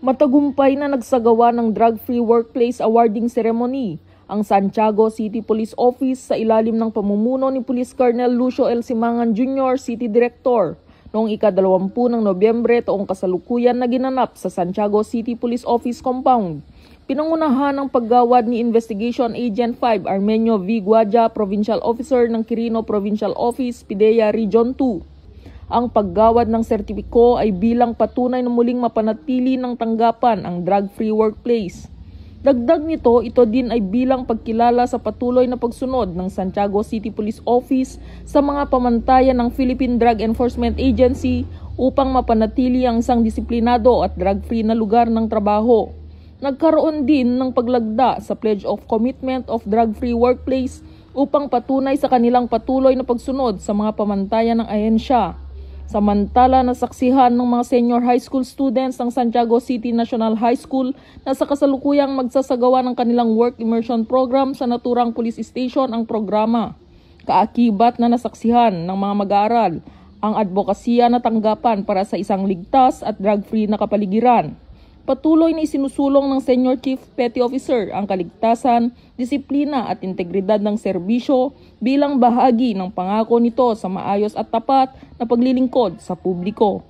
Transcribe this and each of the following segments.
Matagumpay na nagsagawa ng Drug-Free Workplace Awarding Ceremony ang Santiago City Police Office sa ilalim ng pamumuno ni Police Colonel Lucio L. Simangan Jr., City Director, noong ika-20 ng Nobyembre taong kasalukuyan na ginanap sa Santiago City Police Office Compound. Pinangunahan ng paggawad ni Investigation Agent 5 Armenio V. Guadja, Provincial Officer ng Quirino Provincial Office, PIDEA Region 2. Ang paggawad ng sertipiko ay bilang patunay na muling mapanatili ng tanggapan ang drug-free workplace. Dagdag nito, ito din ay bilang pagkilala sa patuloy na pagsunod ng Santiago City Police Office sa mga pamantayan ng Philippine Drug Enforcement Agency upang mapanatili ang isang disiplinado at drug-free na lugar ng trabaho. Nagkaroon din ng paglagda sa Pledge of Commitment of Drug-Free Workplace upang patunay sa kanilang patuloy na pagsunod sa mga pamantayan ng ahensya. Samantala, nasaksihan ng mga senior high school students ng Santiago City National High School na sa kasalukuyang magsasagawa ng kanilang work immersion program sa naturang police station ang programa. Kaakibat na nasaksihan ng mga mag-aaral ang advokasya na tanggapan para sa isang ligtas at drug-free na kapaligiran. Patuloy na isinusulong ng Senior Chief Petty Officer ang kaligtasan, disiplina at integridad ng serbisyo bilang bahagi ng pangako nito sa maayos at tapat na paglilingkod sa publiko.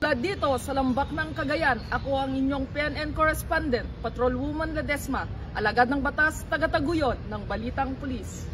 Mula dito sa Lambak ng Cagayan, ako ang inyong PNN Correspondent, Patrolwoman Ledesma, alagad ng batas, taga-taguyod ng Balitang Pulis.